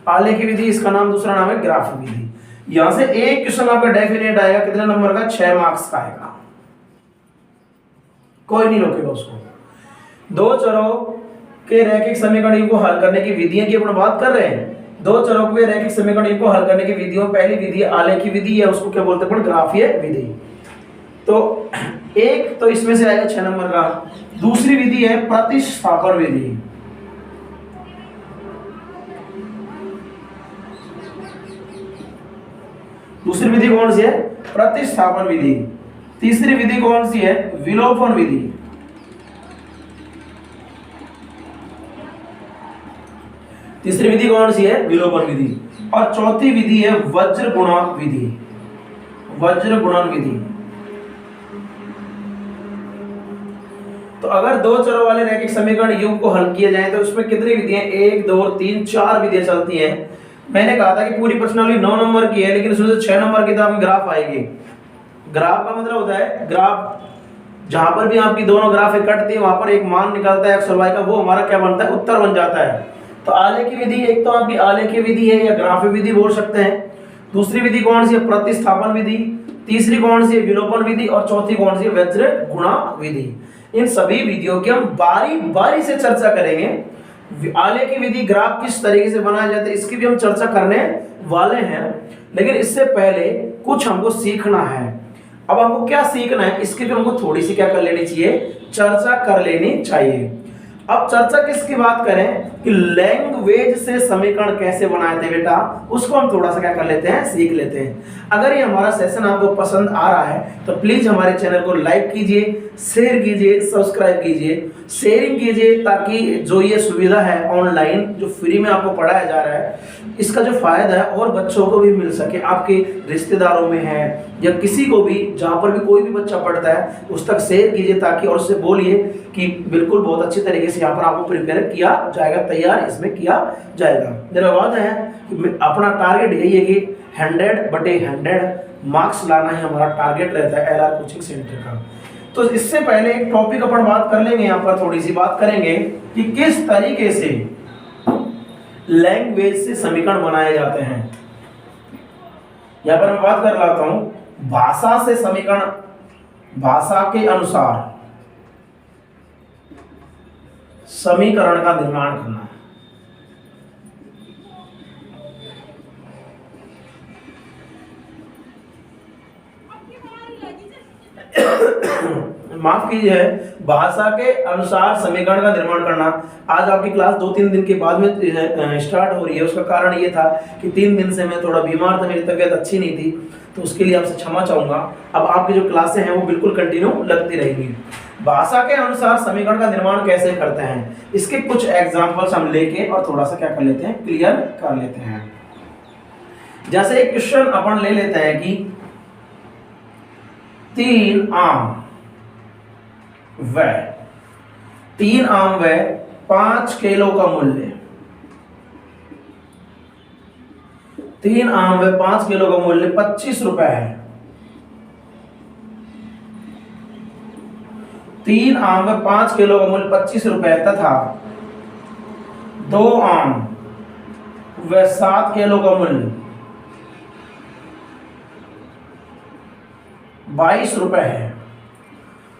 आलेखीय विधि, इसका नाम दूसरा नाम है ग्राफ विधि। यहां से एक क्वेश्चन आपका डेफिनेट आएगा, कितने नंबर का, 6 मार्क्स का आएगा, कोई नहीं रोकेगा उसको। दो चरों के रैखिक समीकरण को हल करने की विधियां की अपन बात कर रहे हैं। दो चरों के रैखिक समीकरण को हल करने की विधियों, पहली विधि आलेखीय विधि है, उसको क्या बोलते हैं, ग्राफीय विधि। तो एक तो इसमें से आएगा 6 नंबर का। दूसरी विधि है प्रतिस्थापन विधि। दूसरी विधि कौन सी है, प्रतिस्थापन विधि। तीसरी विधि कौन सी है, विलोपन विधि। तीसरी विधि कौन सी है, विलोपन विधि। और चौथी विधि है वज्र गुणन विधि। वज्र गुणन विधि। तो अगर दो चरों वाले रैखिक समीकरण युग्म को हल किया जाए तो उसमें कितनी विधियां, 1 2 3 4 विधियां चलती हैं। मैंने कहा था कि पूरी प्रश्नावली 9 नंबर की है, लेकिन उसमें से 6 नंबर की आपकी ग्राफ आएगी। ग्राफ का मतलब होता है, ग्राफ जहां पर भी आपकी दोनों ग्राफ कटती है वहां पर एक मान निकलता है एक्स और वाई का, वो हमारा क्या बनता है, उत्तर बन जाता है। तो आलेखीय विधि एक तो आपकी आलेखीय विधि है या ग्राफीय विधि बोल सकते हैं। दूसरी विधि कौन सी है, प्रतिस्थापन विधि। तीसरी कौन सी है, विलोपन विधि। और चौथी कौन सी है, वज्र गुणन विधि। इन सभी विधियों की हम बारी बारी से चर्चा करेंगे। आलेखीय विधि ग्राफ किस तरीके से बनाया जाता है इसकी भी हम चर्चा करने वाले हैं, लेकिन इससे पहले कुछ हमको सीखना है। अब हमको क्या सीखना है इसकी भी हमको थोड़ी सी क्या कर लेनी चाहिए, चर्चा कर लेनी चाहिए। अब चर्चा किसकी बात करें कि लैंग्वेज से समीकरण कैसे बनाए थे बेटा, उसको हम थोड़ा सा क्या कर लेते हैं, सीख लेते हैं। अगर ये हमारा सेशन आपको पसंद आ रहा है तो प्लीज हमारे चैनल को लाइक कीजिए, शेयर कीजिए, सब्सक्राइब कीजिए, शेयरिंग कीजिए, ताकि जो ये सुविधा है ऑनलाइन जो फ्री में आपको पढ़ाया जा रहा है इसका जो फायदा है और बच्चों को भी मिल सके। आपके रिश्तेदारों में है या किसी को भी, जहाँ पर भी कोई भी बच्चा पढ़ता है उस तक शेयर कीजिए, ताकि और उससे बोलिए कि बिल्कुल बहुत अच्छी तरीके से यहाँ पर आपको प्रिपेयर किया जाएगा, तैयार इसमें किया जाएगा। मेरा वादा है कि अपना टारगेट यही है कि 100/100 मार्क्स लाना ही हमारा टारगेट रहता है LR कोचिंग सेंटर का। तो इससे पहले एक टॉपिक अपन बात कर लेंगे, यहाँ पर थोड़ी सी बात करेंगे कि किस तरीके से लैंग्वेज से समीकरण बनाए जाते हैं। यहाँ पर मैं बात कर लाता हूं भाषा से समीकरण, भाषा के अनुसार समीकरण का निर्माण करना। माफ कीजिए, भाषा के अनुसार समीकरण का निर्माण करना। आज आपकी क्लास 2-3 दिन के बाद में स्टार्ट हो रही है। उसका कारण ये था कि 3 दिन से मैं थोड़ा बीमार था, मेरी तबीयत अच्छी नहीं थी, तो उसके लिए आपसे क्षमा चाहूंगा। अब आपकी जो क्लासें हैं वो बिल्कुल कंटिन्यू लगती रहेंगी। भाषा के अनुसार समीकरण का निर्माण कैसे करते हैं, इसके कुछ एग्जाम्पल्स हम लेके और थोड़ा सा क्या कर लेते हैं, क्लियर कर लेते हैं। जैसे एक क्वेश्चन अपन ले लेते हैं कि 3 आम व 5 किलो का मूल्य, 3 आम व 5 किलो का मूल्य 25 रुपए है। 3 आम व 5 किलो का मूल्य 25 रुपए तथा 2 आम व 7 किलो का मूल्य 22 रुपए है।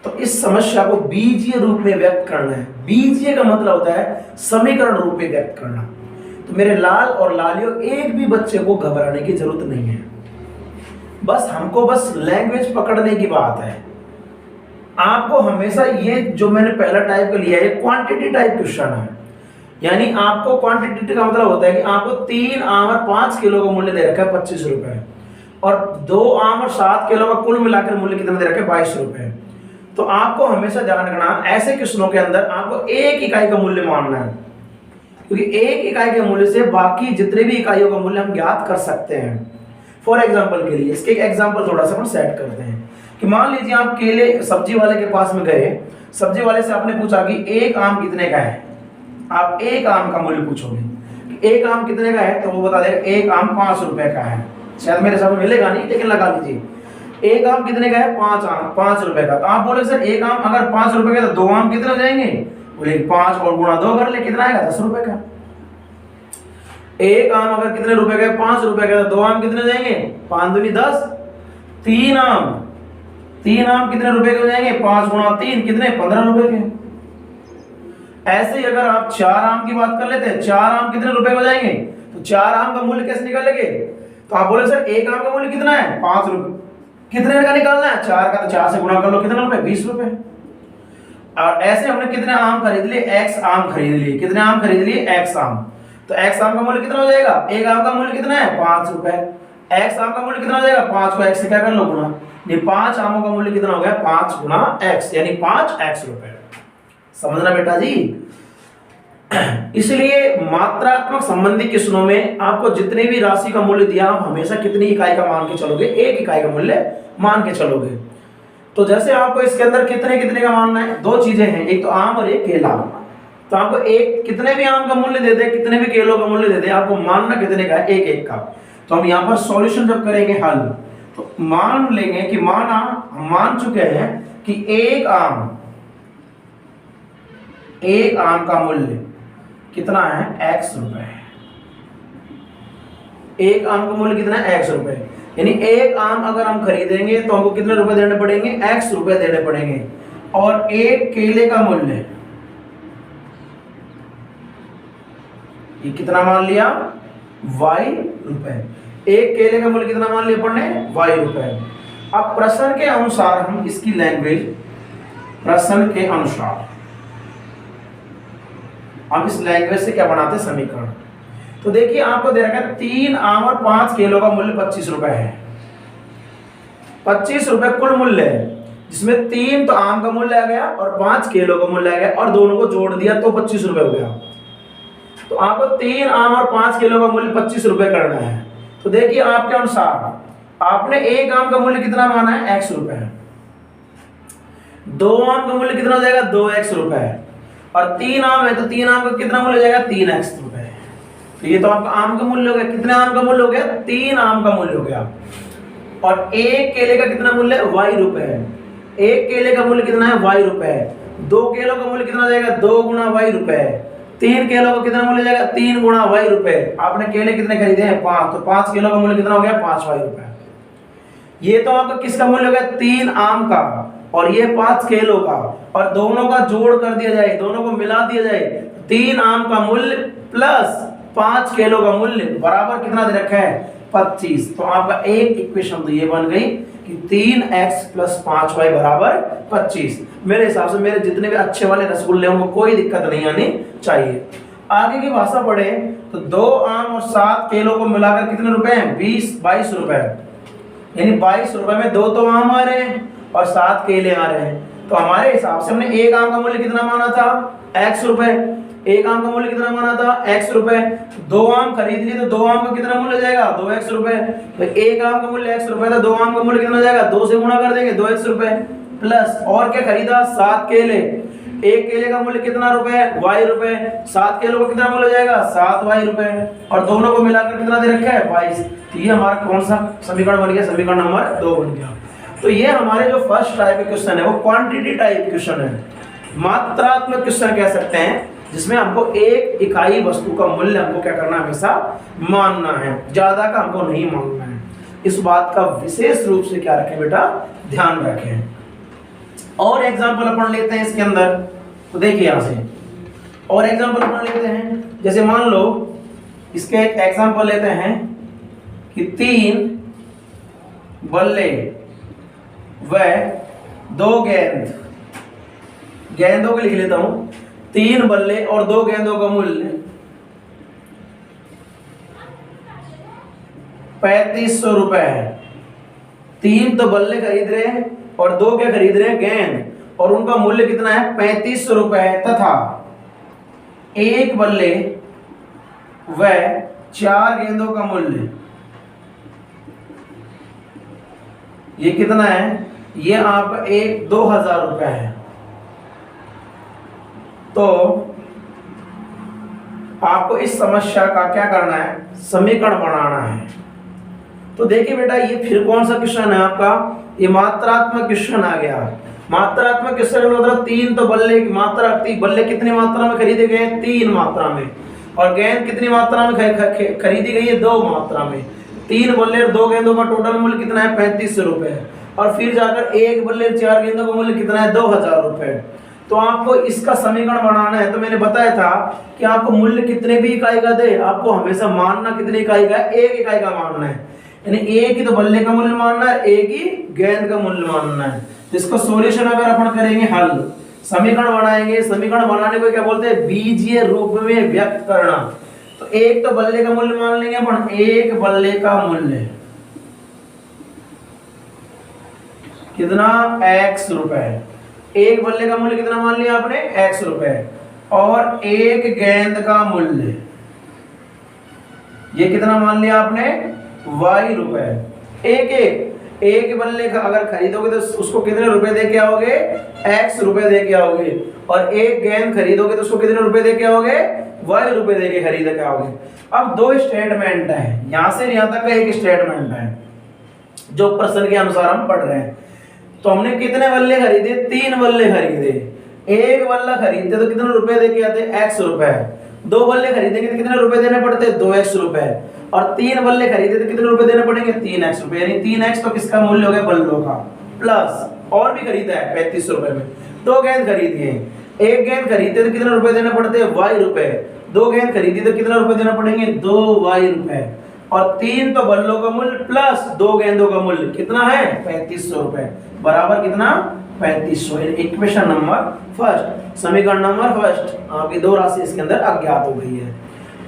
तो इस समस्या को बीजीय रूप में व्यक्त करना है। बीजीय का मतलब होता है समीकरण रूप में व्यक्त करना। तो मेरे लाल और लालियों, एक भी बच्चे को घबराने की जरूरत नहीं है, हमको बस लैंग्वेज पकड़ने की बात है। आपको हमेशा ये जो मैंने पहला टाइप का लिया है, क्वांटिटी टाइप क्वेश्चन है। यानी आपको क्वांटिटी का मतलब होता है कि आपको 3 आम और 5 किलो का मूल्य दे रखा है 25 रुपए, और 2 आम और 7 किलो का कुल मिलाकर मूल्य कितना दे रखा है 22 रुपए। तो आपको हमेशा ध्यान रखना, ऐसे क्वेश्चनों के अंदर आपको एक इकाई का मूल्य मानना है, क्योंकि एक इकाई के मूल्य से बाकी जितने भी इकाइयों का मूल्य हम ज्ञात कर सकते हैं। फॉर एग्जांपल के लिए इसके एक एग्जांपल थोड़ा सा हम सेट करते हैं कि मान लीजिए आप केले सब्जी वाले के पास में गए, सब्जी वाले से आपने पूछा कि एक आम कितने का है। आप एक आम का मूल्य पूछोगे, एक आम कितने का है, तो वो बता देगा एक आम 5 रुपए का है। शायद मेरे सामने मिलेगा नहीं, लेकिन लगा लीजिए एक आम कितने का है, 5 रुपए का। तो आप बोले सर एक आम अगर 5 रुपए का तो 2 आम कितने हो जाएंगे, बोले 5 और गुणा 2 कर ले, कितना आएगा 10 रुपए का। एक आम अगर कितने रुपए का है, 5 रुपए का, तो 2 आम कितने हो जाएंगे, 5 दूनी 10, 3 आम कितने रुपए के हो जाएंगे, 5 गुणा 3 कितने, 15 रुपए के। ऐसे ही अगर आप 4 आम की बात कर लेते हैं, 4 आम कितने रुपए हो जाएंगे, तो 4 आम का मूल्य कैसे निकालेंगे, तो आप बोले सर एक आम का मूल्य कितना है 5 रुपए, कितने का निकालना है, 4 का, तो 4 से गुणा कर लो, कितने रुपए 20 रुपए। और ऐसे हमने कितने आम खरीद लिए, x आम खरीद लिए, कितने आम खरीद लिए, x आम। तो x आम का मूल्य कितना हो जाएगा, एक आम का मूल्य कितना है 5 रुपए, x आम का मूल्य कितना हो जाएगा 5 को x से क्या कर लो गुणा, ये 5 आमों का मूल्य कितना हो गया 5 गुणा x, यानी 5x रुपए। समझना बेटा जी। इसलिए मात्रात्मक संबंधी क्वेश्चनों में आपको जितने भी राशि का मूल्य दिया, आप हमेशा कितनी इकाई का मान के चलोगे, एक इकाई का मूल्य मान के चलोगे। तो जैसे आपको इसके अंदर कितने कितने का मानना है, 2 चीजें हैं, एक तो आम और एक केला। तो आपको एक कितने भी आम का मूल्य दे दे, कितने भी केलों का मूल्य दे दे, आपको मानना कितने का है, एक एक का। तो हम यहाँ पर सॉल्यूशन जब करेंगे हल, तो मान लेंगे कि मान चुके हैं कि एक आम का मूल्य कितना है, x रुपए। एक आम का मूल्य कितना है, x रुपए। यानी एक आम अगर हम खरीदेंगे तो हमको कितने रुपए देने पड़ेंगे, x रुपए देने पड़ेंगे। और एक केले का मूल्य, ये कितना मान लिया, y रुपए। एक केले का मूल्य कितना मान लिया अपन ने, y रुपए। अब प्रश्न के अनुसार हम इसकी लैंग्वेज, प्रश्न के अनुसार हम इस लैंग्वेज से क्या बनाते हैं, समीकरण। तो देखिए आपको दे रखा है 3 आम और 5 किलो का मूल्य 25 रुपए है। 25 रुपए कुल मूल्य है, जिसमें 3 तो आम का मूल्य आ गया और 5 किलो का मूल्य आ गया, और दोनों को जोड़ दिया तो 25 रुपए हो गया। तो आपको 3 आम और 5 किलो का मूल्य 25 रुपए करना है। तो देखिए आपके अनुसार आपने एक आम का मूल्य कितना माना है, x रुपए। 2 आम का मूल्य कितना हो जाएगा, 2x रुपए। और 3 आम है तो 3 आम का कितना मूल्य हो जाएगा, 3x रुपए। तो ये तो आपका आम का मूल्य हो गया, कितने आम का मूल्य हो गया, 3 आम का मूल्य हो गया। और एक केले का कितना मूल्य है, y रुपए है। एक केले का मूल्य कितना है, y रुपए। 2 किलो का मूल्य कितना हो जाएगा, 2 गुणा y रुपए। 3 किलो का कितना मूल्य हो जाएगा, 3 गुणा y रुपए। आपने केले कितने खरीदे हैं, 5, तो 5 किलो का मूल्य कितना हो गया, 5y रुपए। ये तो आपका किसका मूल्य हो गया 3 आम का, और ये 5 केलों का, और दोनों का जोड़ कर दिया जाए, दोनों को मिला दिया जाए, 3 आम का मूल्य प्लस 5 केलों का मूल्य बराबर कितना दे रखा है 25। तो आपका एक इक्वेशन तो ये बन गई कि 3x + 5y बराबर 25। मेरे हिसाब से मेरे जितने भी अच्छे वाले रसगुल्ले होंगे कोई दिक्कत नहीं आनी चाहिए। आगे की भाषा पढ़े तो 2 आम और 7 केलों को मिलाकर कितने रुपए हैं 22 रुपए, यानी 22 रुपए में 2 तो आम आ रहे हैं और 7 केले आ रहे हैं। तो हमारे हिसाब से हमने एक आम का मूल्य कितना माना था x रुपए, एक आम का मूल्य कितना माना था x रुपए, 2 आम खरीद लिए तो 2 आम का कितना मूल्य हो जाएगा 2x रुपए। तो एक आम का मूल्य x रुपए था, 2 आम का मूल्य कितना हो जाएगा 2 से गुणा कर देंगे 2x रुपए, प्लस और क्या खरीदा 7 केले, एक केले का मूल्य कितना रुपए y रुपए, 7 केलों का कितना मूल्य हो जाएगा 7y रुपए, और दोनों को मिलाकर कितना दे रखा है 22। तो ये हमारा कौन सा समीकरण बन गया, समीकरण नंबर 2 बन गया। तो ये हमारे जो फर्स्ट टाइप क्वेश्चन है वो क्वांटिटी टाइप क्वेश्चन है, मात्रात्मक क्वेश्चन कह सकते हैं, जिसमें हमको एक इकाई वस्तु का मूल्य हमको क्या करना है हमेशा मानना है, ज्यादा का हमको नहीं मानना है। इस बात का विशेष रूप से क्या रखें बेटा ध्यान रखें। और एग्जांपल अपन लेते हैं इसके अंदर, तो देखिए यहां से और एग्जांपल अपन लेते हैं, जैसे मान लो इसके एक एग्जांपल लेते हैं कि 3 बल्ले व 2 गेंद, गेंदों को लिख लेता हूं, 3 बल्ले और 2 गेंदों का मूल्य 3500 रुपए है। 3 तो बल्ले खरीद रहे हैं और 2 क्या खरीद रहे हैं गेंद, और उनका मूल्य कितना है 3500 रुपए, तथा 1 बल्ले व 4 गेंदों का मूल्य ये कितना है, ये आपका 2000 रुपए है। तो आपको इस समस्या का क्या करना है, समीकरण बनाना है। तो देखिए बेटा ये फिर कौन सा क्वेश्चन है आपका, ये मात्रात्मक क्वेश्चन आ गया। मात्रात्मक क्वेश्चन मतलब 3 तो बल्ले की मात्रा, बल्ले कितनी मात्रा में खरीदे गए 3 मात्रा में, और गेंद कितनी मात्रा में खरीदी गई है 2 मात्रा में। 3 बल्ले और 2 गेंदों का टोटल मूल्य कितना है 3500 रुपए, और फिर जाकर 1 बल्ले और 4 गेंदों का मूल्य कितना है 2000 रुपए। तो आपको इसका समीकरण बनाना है। तो मैंने बताया था कि आपको मूल्य कितने भी इकाई का दे, आपको हमेशा मानना कितने इकाई का है, 1 इकाई का मानना है, यानी एक ही तो बल्ले का मूल्य मानना है, एक ही गेंद का मूल्य मानना है। इसको सॉल्यूशन अगर अपन करेंगे, हल समीकरण बनाएंगे, समीकरण बनाने को क्या बोलते हैं बीजीय रूप में व्यक्त करना। तो एक तो बल्ले का मूल्य मान लेंगे अपन, एक बल्ले का मूल्य कितना x रुपए, एक बल्ले का मूल्य कितना मान लिया आपने x रुपए, और एक गेंद का मूल्य ये कितना मान लिया आपने y रुपए। एक बल्ले का अगर खरीदोगे तो उसको कितने रुपए दे के आओगे x रुपए दे के आओगे, और एक गेंद खरीदोगे तो उसको कितने रुपए दे के आओगे y रुपए दे के खरीद के आओगे। अब 2 स्टेटमेंट है, यहां से यहां तक का एक स्टेटमेंट है जो प्रश्न के अनुसार हम पढ़ रहे हैं। तो हमने कितने बल्ले खरीदे 3 बल्ले खरीदे, एक बल्ला खरीदते तो कितने रुपए दे के आते x रुपए, 2 बल्ले खरीदेंगे तो कितने रुपए देने पड़ते 2x रुपए, और 3 बल्ले खरीदे तो कितने रुपए देने पड़ेंगे 3x रुपए, यानी 3x तो किसका मूल्य हो गया बल्लों का, प्लस और भी खरीदा है 3500 रुपए में। 2 गेंद खरीदी है, एक गेंद खरीदते तो कितने रुपए देने पड़ते y रुपए, 2 गेंद खरीदी तो कितने रुपए देना पड़ेंगे 2y रुपए, और 3 तो बल्लों का मूल्य प्लस 2 गेंदों का मूल्य कितना है 3500 रुपए, बराबर कितना 3500। इक्वेशन नंबर फर्स्ट, समीकरण नंबर फर्स्ट आपकी 2 राशि इसके अंदर अज्ञात हो गई है।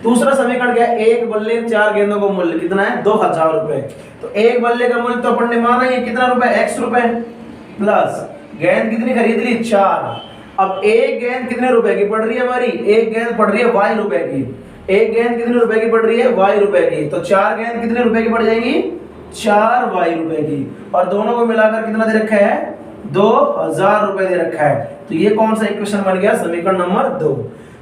दूसरा समीकरण क्या है, एक बल्ले 4 गेंदों का मूल्य कितना है 2000 रुपए। तो एक बल्ले का मूल्य तो अपन ने माना है कितना रुपए x रुपए, प्लस गेंद कितनी खरीद ली 4। अब एक गेंद कितने रुपए की पड़ रही है हमारी, एक गेंद पड़ रही है y रुपए की, एक गेंद कितने रुपए की पड़ रही है y रुपए की, तो 4 गेंद कितने रुपए की पड़ जाएंगी 4y रुपए की, और दोनों को मिलाकर कितना दे रखा है 2000 रुपए दे रखा है। तो ये कौन सा इक्वेशन बन गया समीकरण नंबर 2।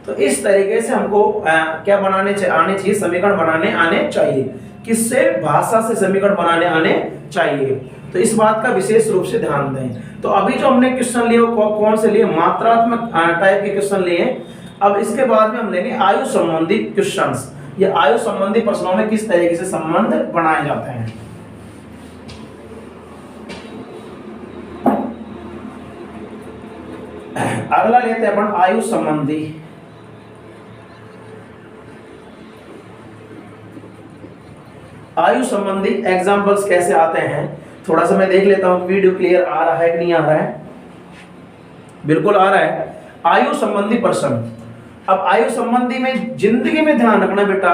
तो इस तरीके से हमको क्या बनाने आने चाहिए, समीकरण बनाने आने चाहिए, किससे भाषा से समीकरण बनाने आने चाहिए। तो इस बात का विशेष रूप से ध्यान दें। तो अभी जो हमने क्वेश्चन लिए कौन से लिए, मात्रात्मक टाइप के क्वेश्चन लिए। अब इसके बाद में हम लेंगे आयु संबंधी क्वेश्चंस। ये आयु संबंधी प्रश्नों में किस तरीके से संबंध बनाए जाते हैं। अगला लेते हैं अपन आयु संबंधी। आयु संबंधी एग्जांपल्स कैसे आते हैं थोड़ा सा मैं देख लेता हूं। वीडियो क्लियर आ रहा है कि नहीं आ रहा है? बिल्कुल आ रहा है। आयु संबंधी प्रश्न। अब आयु संबंधी में जिंदगी में ध्यान रखना बेटा,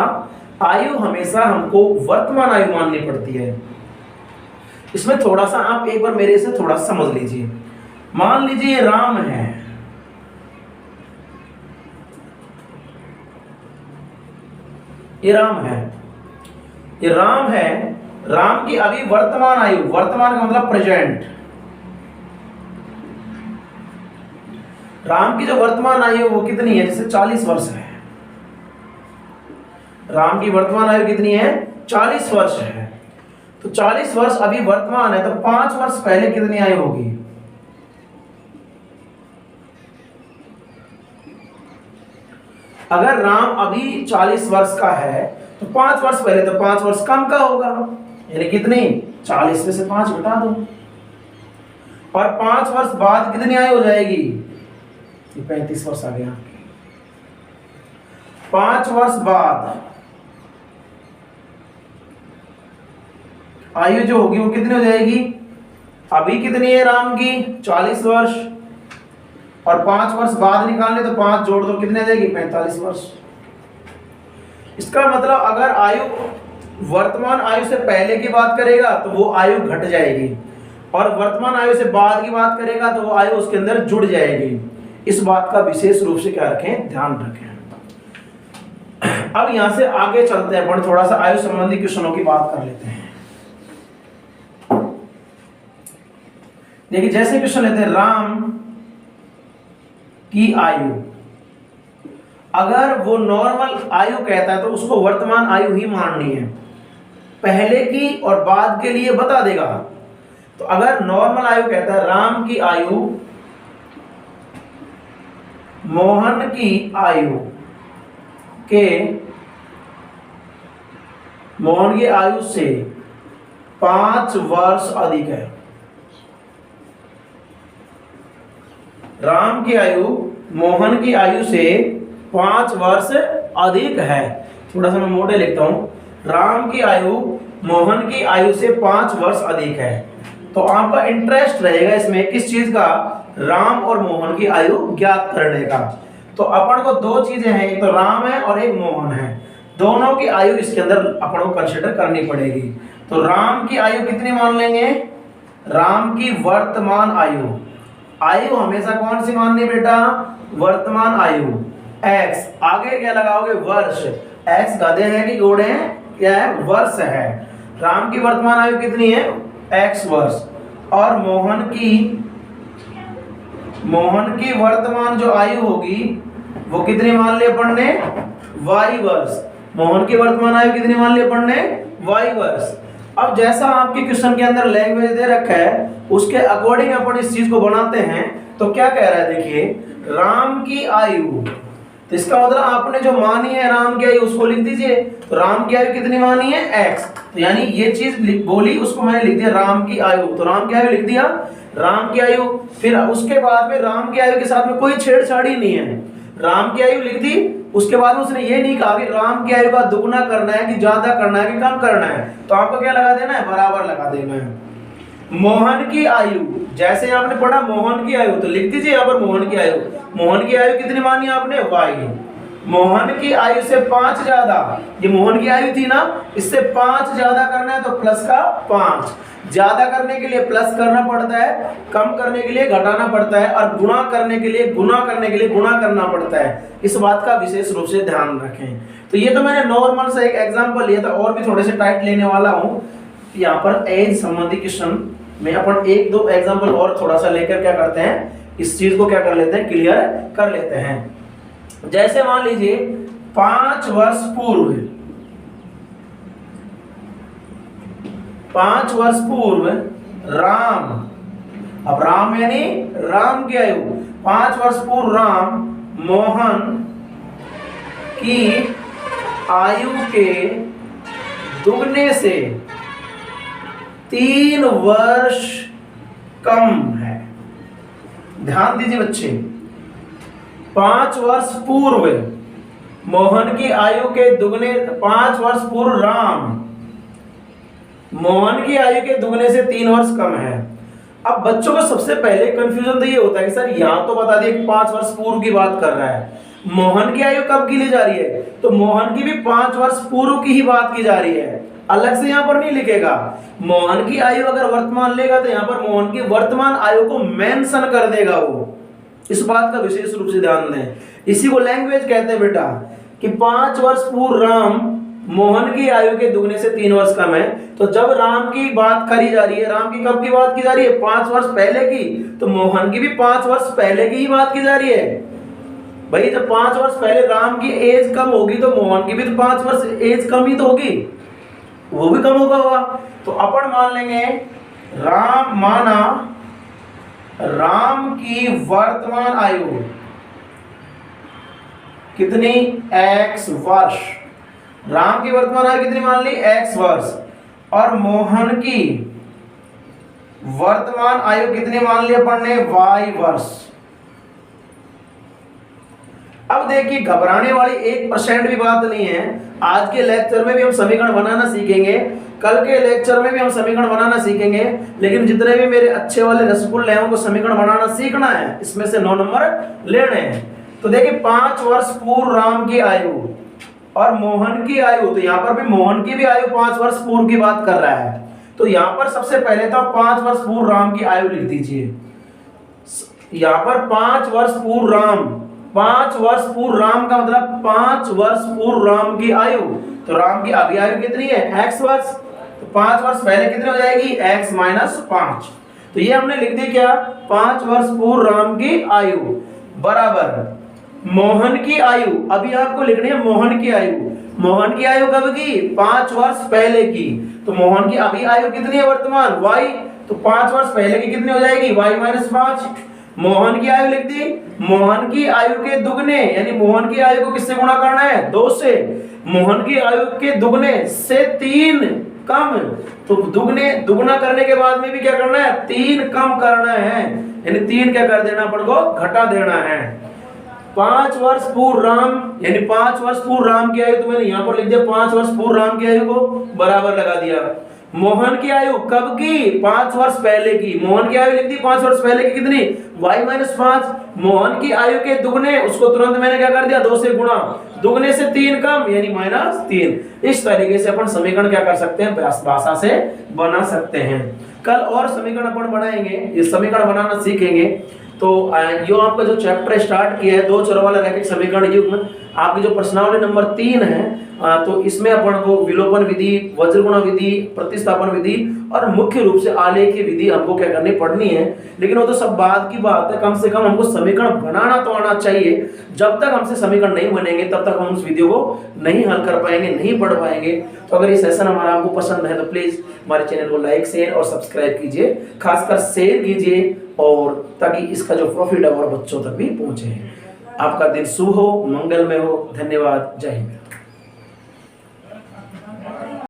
आयु हमेशा हमको वर्तमान आयु माननी पड़ती है। इसमें थोड़ा सा आप एक बार मेरे से थोड़ा सा समझ लीजिए। मान लीजिए राम है, ये राम है, ये राम है। राम की अभी वर्तमान आयु, वर्तमान का मतलब प्रेजेंट, राम की जो वर्तमान आयु वो कितनी है? जैसे 40 वर्ष है। राम की वर्तमान आयु कितनी है? 40 वर्ष है। तो 40 वर्ष अभी वर्तमान है, तो 5 वर्ष पहले कितनी आयु होगी? अगर राम अभी 40 वर्ष का है तो 5 वर्ष पहले तो 5 वर्ष कम का होगा, यानी कितनी? 40 में से 5 घटा दो, और 5 वर्ष बाद कितनी आयु हो जाएगी? 35 वर्ष आ गया। 5 वर्ष बाद आयु जो होगी वो कितनी हो जाएगी? अभी कितनी है राम की? 40 वर्ष, और 5 वर्ष बाद निकालने तो 5 जोड़ दो, कितने आ जाएगी? 45 वर्ष। इसका मतलब अगर आयु वर्तमान आयु से पहले की बात करेगा तो वो आयु घट जाएगी, और वर्तमान आयु से बाद की बात करेगा तो वो आयु उसके अंदर जुड़ जाएगी। इस बात का विशेष रूप से क्या रखें? ध्यान रखें। अब यहां से आगे चलते हैं, थोड़ा सा आयु संबंधी क्वेश्चनों की बात कर लेते हैं। देखिए जैसे क्वेश्चन लेते हैं, राम की आयु, अगर वो नॉर्मल आयु कहता है तो उसको वर्तमान आयु ही माननी है, पहले की और बाद के लिए बता देगा। तो अगर नॉर्मल आयु कहता है राम की आयु मोहन की आयु से 5 वर्ष अधिक है। राम की आयु मोहन की आयु से 5 वर्ष अधिक है। थोड़ा सा मैं मोटे लिखता हूं, राम की आयु मोहन की आयु से 5 वर्ष अधिक है। तो आपका इंटरेस्ट रहेगा इसमें किस चीज का? राम और मोहन की आयु ज्ञात करने का। तो अपन को 2 चीजें हैं, एक तो राम है और एक मोहन है, दोनों की आयु इसके अंदर अपन को कंसीडर करनी पड़ेगी। तो राम की आयु कितनी मान लेंगे? राम की वर्तमान आयु, आयु हमेशा कौन सी माननी बेटा? वर्तमान आयु। x आगे क्या लगाओगे? वर्ष। x गधे हैं कि घोड़े हैं? क्या है? वर्ष है। राम की वर्तमान आयु कितनी है? x वर्ष। और मोहन की वर्तमान जो आयु होगी वो कितनी मान लिया अपन ने? y वर्ष। मोहन की वर्तमान आयु कितनी मान लिया अपन ने? y वर्ष। अब जैसा आपके क्वेश्चन के अंदर लैंग्वेज दे रखा है उसके अकॉर्डिंग अपन इस चीज को बनाते हैं। तो क्या कह रहा है देखिए, राम की आयु, तो इसका मतलब आपने जो मानी है राम की आयु उसको लिख दीजिए। तो राम की आयु कितनी मानी है? x। तो यानी ये चीज बोली उसको मैंने लिख दिया राम की आयु। तो राम की आयु लिख दिया, राम की आयु। फिर उसके बाद में राम की आयु के साथ में कोई छेड़छाड़ी नहीं है, राम की आयु लिख दी। उसके बाद उसने ये नहीं कहा कि राम की आयु का दुगना करना है कि ज्यादा करना है कि कम करना है। तो आपको क्या लगा देना है? बराबर लगा देना है। मोहन की आयु, जैसे आपने पढ़ा मोहन की आयु, तो लिख दीजिए यहाँ पर मोहन की आयु। मोहन की आयु कितनी मानी आपने? y। मोहन की आयु से 5 ज्यादा, ये मोहन की आयु थी ना, इससे 5 ज्यादा करना है तो प्लस का 5। ज्यादा करने के लिए प्लस करना पड़ता है, कम करने के लिए घटाना पड़ता है, और गुणा करने के लिए गुणा करना पड़ता है। इस बात का विशेष रूप से ध्यान रखें। तो ये तो मैंने नॉर्मल से एक एग्जांपल लिया था, और भी थोड़े से टाइट लेने वाला हूँ। यहाँ पर एज संबंधी क्वेश्चन में अपन 1-2 एग्जांपल और थोड़ा सा लेकर क्या करते हैं, इस चीज को क्या कर लेते हैं? क्लियर कर लेते हैं। जैसे मान लीजिए 5 वर्ष पूर्व, 5 वर्ष पूर्व राम, अब राम यानी राम की आयु, 5 वर्ष पूर्व राम मोहन की आयु के दुगने से 3 वर्ष कम है। ध्यान दीजिए बच्चे, 5 वर्ष पूर्व मोहन की आयु के दुगने, 5 वर्ष पूर्व राम मोहन की आयु के दुगने से 3 वर्ष कम है। अब बच्चों को सबसे पहले कंफ्यूजन तो ये होता है कि सर यहाँ तो बता दिए कि 5 वर्ष पूर्व की बात कर रहा है, मोहन की आयु कब की ली जा रही है, तो मोहन की भी 5 वर्ष पूर्व की ही बात की जा रही है, अलग से यहाँ पर नहीं लिखेगा। मोहन की आयु अगर वर्तमान लेगा तो यहाँ पर मोहन की वर्तमान आयु को मेंशन कर देगा वो, इस बात का विशेष रूप से ध्यान दें। इसी को लैंग्वेज कहते हैं बेटा, कि 5 वर्ष पूर्व राम मोहन की आयु के दुगने से 3 वर्ष कम है। तो जब राम की बात करी जा रही है, राम की कब की बात की जा रही है, 5 वर्ष पहले की, तो मोहन की भी 5 वर्ष पहले की ही बात की जा रही है। भाई जब 5 वर्ष पहले राम की एज कम होगी तो मोहन की भी तो 5 वर्ष एज कम ही तो होगी, वो भी कम होगा। तो अपन मान लेंगे राम माना राम की वर्तमान आयु कितनी, x वर्ष, राम की वर्तमान आयु कितनी मान ली, x वर्ष, और मोहन की वर्तमान आयु कितनी मान ली अपन ने, y वर्ष। अब देखिए घबराने वाली 1% भी बात नहीं है। आज के लेक्चर में भी हम समीकरण बनाना सीखेंगे, कल के लेक्चर में भी हम समीकरण बनाना सीखेंगे, लेकिन जितने भी मेरे अच्छे वाले रसगुल्ले हैं उनको समीकरण बनाना सीखना है, इसमें से 9 नंबर लेने हैं। तो देखिए 5 वर्ष पूर्व राम की आयु और मोहन की आयु, तो यहाँ पर भी मोहन की भी आयु 5 वर्ष पूर्व की बात कर रहा है। तो यहाँ पर सबसे पहले तो 5 वर्ष पूर्व राम की आयु लिख दीजिए। यहाँ पर 5 वर्ष पूर्व राम, 5 वर्ष पूर्व राम का मतलब 5 वर्ष पूर्व राम की आयु, तो राम की अभी आयु कितनी है, x वर्ष, तो 5 वर्ष पहले कितनी हो जाएगी, x माइनस 5। तो ये हमने लिख दी क्या, 5 वर्ष पूर्व राम की आयु बराबर मोहन की आयु, अभी आपको लिखनी है मोहन की आयु। मोहन की आयु कब की, 5 वर्ष पहले की, तो मोहन की अभी आयु कितनी है वर्तमान, y, तो 5 वर्ष पहले की कितनी हो जाएगी, y माइनस 5। मोहन की आयु लिख दी, मोहन की आयु के दुगने, यानी मोहन की आयु को किससे गुणा करना है, 2 से, मोहन की आयु के दुगने से 3 कम, तो दुगना करने के बाद में भी क्या करना है, 3 कम करना है, यानी 3 क्या कर देना अपन को, घटा देना है। 5 वर्ष पूर्व राम, यानी 5 वर्ष पूर्व राम की आयु, तो मैंने यहाँ पर लिख दिया 5 वर्ष पूर्व राम की आयु को बराबर लगा दिया। मोहन की आयु कब की, 5 वर्ष पहले की, मोहन की आयु लिख दी 5 वर्ष पहले की कितनी, y माइनस 5। मोहन की आयु के दुगने, उसको तुरंत मैंने क्या कर दिया, 2 से गुणा, दुगने से 3 कम, यानी माइनस 3। इस तरीके से अपन समीकरण क्या कर सकते हैं, भाषा से बना सकते हैं। कल और समीकरण अपन बनाएंगे, ये समीकरण बनाना सीखेंगे। तो यो आपका जो चैप्टर स्टार्ट किया है 2 चरों वाला रैखिक समीकरण युग्म, आपकी जो प्रश्नावली नंबर 3 है, तो इसमें अपन को विलोपन विधि, वज्रगुणा विधि, प्रतिस्थापन विधि और मुख्य रूप से आलेखीय विधि हमको क्या करनी पड़नी है। लेकिन वो तो सब बाद की बात है, कम से कम हमको समीकरण बनाना तो आना चाहिए। जब तक हमसे समीकरण नहीं बनेंगे तब तक हम उस वीडियो को नहीं हल कर पाएंगे, नहीं पढ़ पाएंगे। तो अगर ये सेशन हमारा आपको पसंद है तो प्लीज हमारे चैनल को लाइक, शेयर और सब्सक्राइब कीजिए, खासकर शेयर कीजिए, और ताकि इसका जो प्रॉफिट है और बच्चों तक भी पहुंचे। आपका दिन शुभ हो, मंगलमय हो। धन्यवाद। जय हिंद।